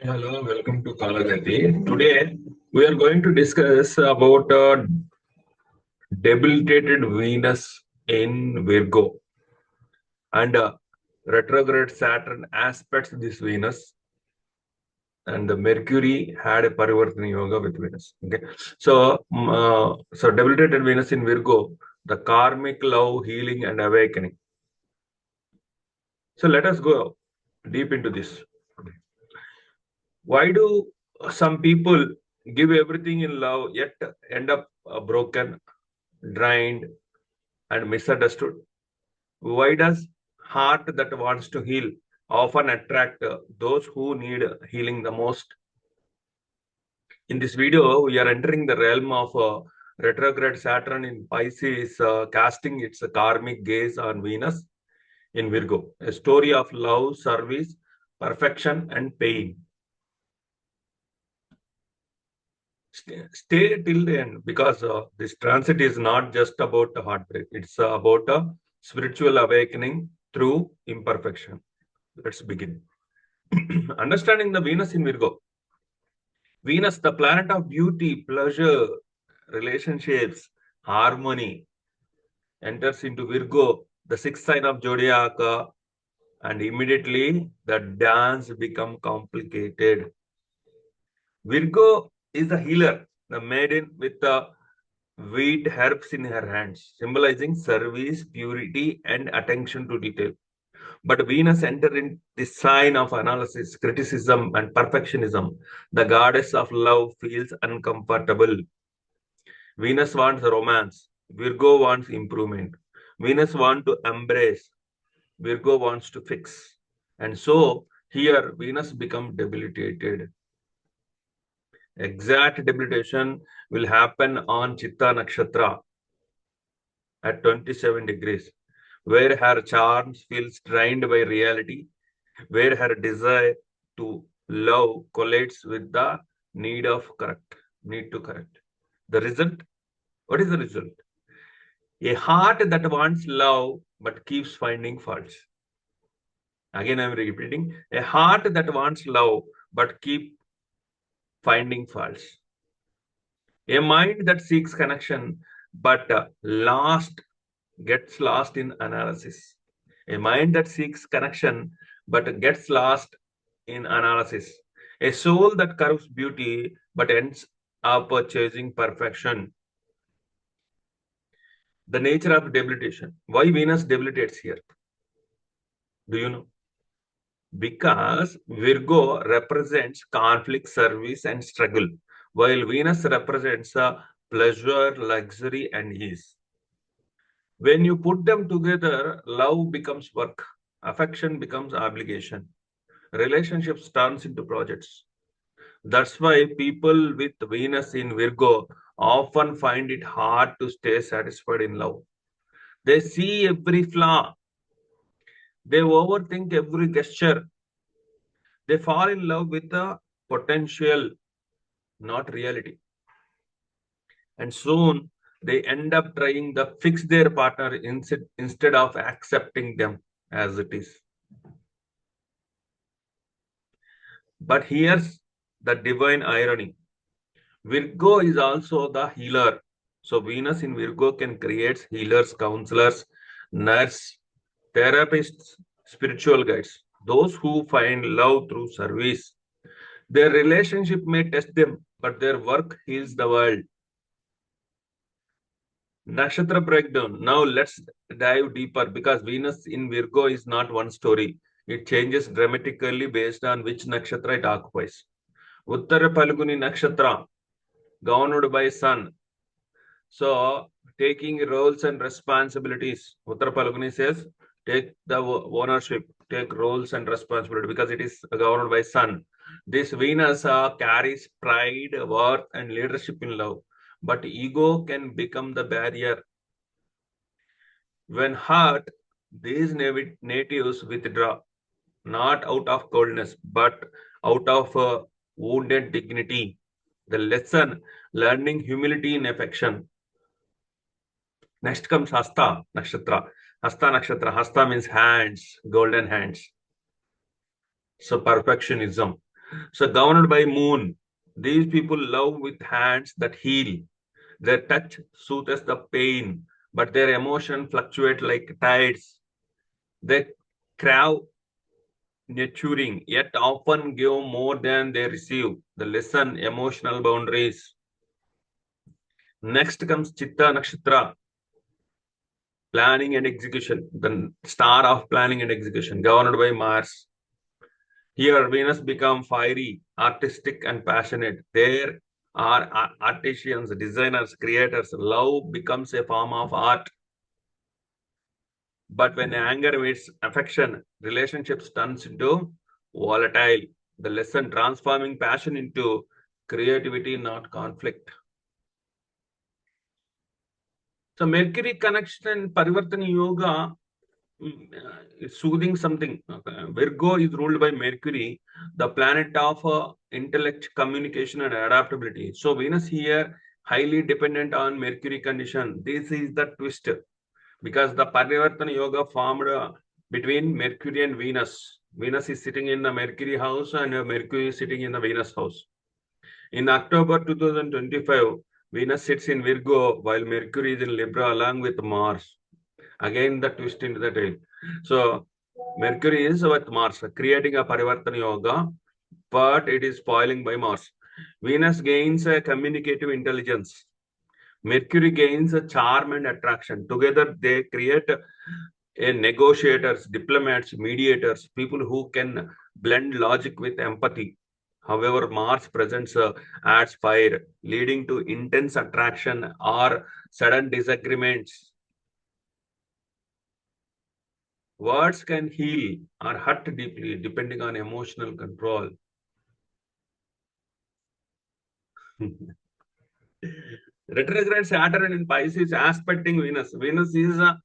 Hello, welcome to Kaalagathi. Today we are going to discuss about debilitated Venus in Virgo and retrograde Saturn aspects this Venus, and the Mercury had a Parivartana Yoga with Venus. Okay, so debilitated Venus in Virgo, the karmic love, healing, and awakening. So let us go deep into this. Why do some people give everything in love yet end up broken, drained, and misunderstood? Why does heart that wants to heal often attract those who need healing the most? In this video, we are entering the realm of retrograde Saturn in Pisces, casting its karmic gaze on Venus in Virgo, a story of love, service, perfection, and pain. Stay till the end because this transit is not just about a heartbreak. It's about a spiritual awakening through imperfection. Let's begin. Understanding the Venus in Virgo. Venus, the planet of beauty, pleasure, relationships, harmony, enters into Virgo, the sixth sign of zodiac, and immediately the dance becomes complicated. Virgo is the healer, the maiden with the wheat herbs in her hands, symbolizing service, purity, and attention to detail. But Venus entered in the sign of analysis, criticism, and perfectionism. The goddess of love feels uncomfortable. Venus wants romance. Virgo wants improvement. Venus wants to embrace. Virgo wants to fix. And so here Venus becomes debilitated. Exact debilitation will happen on Chitta Nakshatra at 27 degrees, where her charms feel strained by reality, where her desire to love collides with the need to correct. The result? What is the result? A heart that wants love but keeps finding faults. Again, I'm repeating. A heart that wants love but keeps finding faults. A mind that seeks connection but gets lost in analysis. A mind that seeks connection but gets lost in analysis. A soul that curves beauty but ends up chasing perfection. The nature of debilitation. Why Venus debilitates here? Do you know? Because Virgo represents conflict, service, and struggle, while Venus represents pleasure, luxury, and ease. When you put them together, love becomes work, affection becomes obligation, relationships turns into projects. That's why people with Venus in Virgo often find it hard to stay satisfied in love. They see every flaw, they overthink every gesture, they fall in love with the potential, not reality. And soon they end up trying to fix their partner instead of accepting them as it is. But here's the divine irony. Virgo is also the healer. So Venus in Virgo can create healers, counselors, nurse, therapists, spiritual guides, those who find love through service. Their relationship may test them, but their work heals the world. Nakshatra breakdown. Now let's dive deeper because Venus in Virgo is not one story. It changes dramatically based on which nakshatra it occupies. Uttara Palguni nakshatra, governed by Sun. So taking roles and responsibilities. Uttara Palguni says, take the ownership, take roles and responsibility because it is governed by Sun. This Venus carries pride, worth, and leadership in love. But ego can become the barrier. When hurt, these natives withdraw, not out of coldness, but out of wounded dignity. The lesson, learning humility in affection. Next comes Hasta Nakshatra. Hasta Nakshatra. Hasta means hands, golden hands. So perfectionism. So governed by moon, these people love with hands that heal. Their touch soothes the pain, but their emotion fluctuate like tides. They crave nurturing, yet often give more than they receive. The lesson, emotional boundaries. Next comes Chitta Nakshatra, planning and execution, the star of planning and execution, governed by Mars. Here, Venus becomes fiery, artistic, and passionate. There are artisans, designers, creators. Love becomes a form of art. But when anger meets affection, relationships turns into volatile. The lesson transforming passion into creativity, not conflict. So Mercury connection Parivartana Yoga is soothing something. Virgo is ruled by Mercury, the planet of intellect, communication, and adaptability. So Venus here highly dependent on Mercury condition. This is the twist because the Parivartana Yoga formed between Mercury and Venus. Venus is sitting in the Mercury house and Mercury is sitting in the Venus house. In October 2025, Venus sits in Virgo while Mercury is in Libra along with Mars. Again, the twist into the tail. So, Mercury is with Mars, creating a Parivartana Yoga, but it is spoiling by Mars. Venus gains a communicative intelligence. Mercury gains a charm and attraction. Together, they create a negotiators, diplomats, mediators, people who can blend logic with empathy. However, Mars presence adds fire, leading to intense attraction or sudden disagreements. Words can heal or hurt deeply depending on emotional control. Retrograde Saturn in Pisces aspecting Venus. Venus is a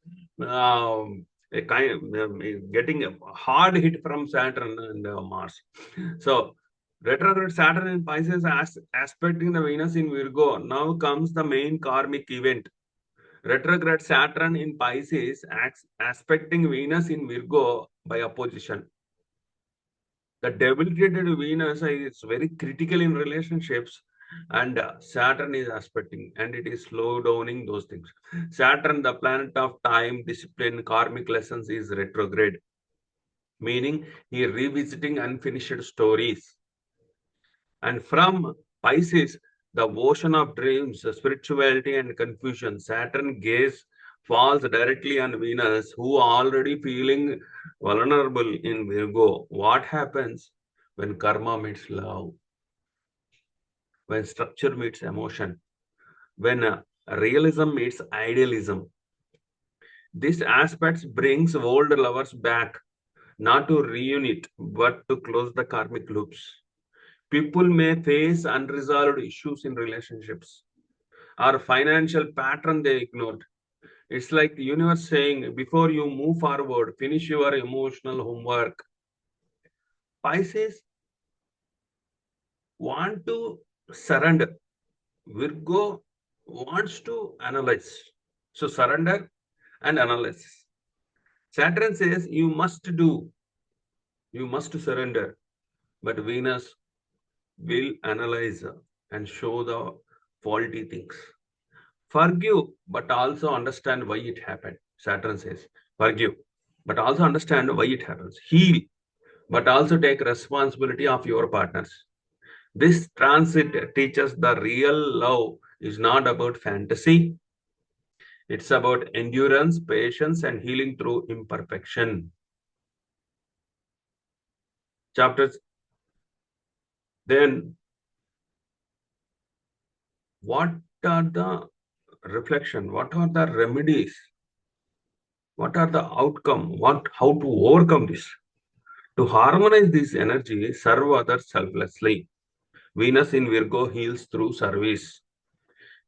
kind getting a hard hit from Saturn and Mars. So retrograde Saturn in Pisces aspecting the Venus in Virgo. Now comes the main karmic event. Retrograde Saturn in Pisces aspecting Venus in Virgo by opposition. The debilitated Venus is very critical in relationships, and Saturn is aspecting and it is slow downing those things. Saturn, the planet of time, discipline, karmic lessons, is retrograde, meaning he revisiting unfinished stories. And from Pisces, the ocean of dreams, spirituality, and confusion, Saturn gaze falls directly on Venus, who already feeling vulnerable in Virgo. What happens when karma meets love? When structure meets emotion? When realism meets idealism? This aspect brings old lovers back, not to reunite, but to close the karmic loops. People may face unresolved issues in relationships or financial pattern they ignored. It's like the universe saying, before you move forward, finish your emotional homework. Pisces want to surrender. Virgo wants to analyze. So surrender and analyze. Saturn says you must surrender. But Venus will analyze and show the faulty things. Forgive, but also understand why it happened. Saturn says, forgive, but also understand why it happens. Heal, but also take responsibility of your partners. This transit teaches the real love is not about fantasy. It's about endurance, patience, and healing through imperfection. Chapters. Then, what are the reflection? What are the remedies? What are the outcome? How to overcome this? To harmonize this energy, serve others selflessly. Venus in Virgo heals through service.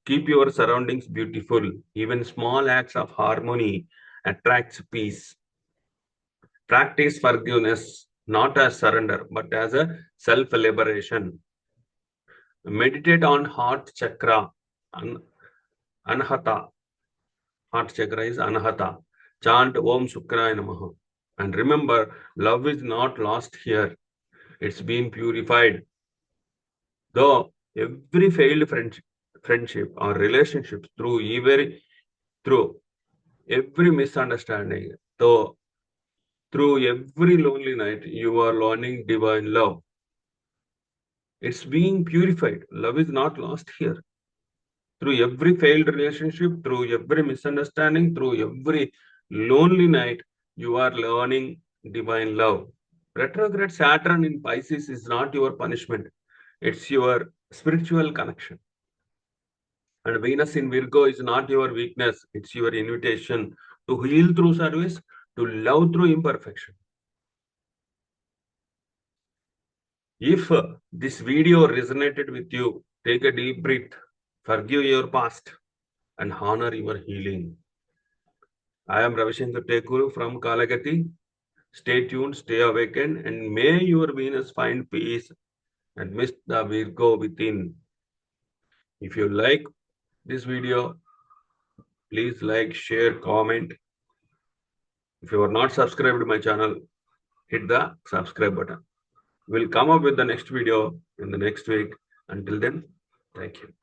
Keep your surroundings beautiful. Even small acts of harmony attracts peace. Practice forgiveness not as surrender, but as a self-liberation. Meditate on heart chakra, anahata. Heart chakra is anahata. Chant Om Sukraya Namaha. And remember, love is not lost here. It's been purified. Though every failed friendship or relationship through every misunderstanding, though through every lonely night, you are learning divine love. It's being purified. Love is not lost here. Through every failed relationship, through every misunderstanding, through every lonely night, you are learning divine love. Retrograde Saturn in Pisces is not your punishment, it's your spiritual connection. And Venus in Virgo is not your weakness, it's your invitation to heal through service, to love through imperfection. If this video resonated with you, take a deep breath, forgive your past, and honor your healing. I am Ravi Sankar Tekuru from Kaalagathi. Stay tuned, stay awakened, and may your Venus find peace amidst the Virgo within. If you like this video, please like, share, comment. If you are not subscribed to my channel, hit the subscribe button. We'll come up with the next video in the next week. Until then, thank you.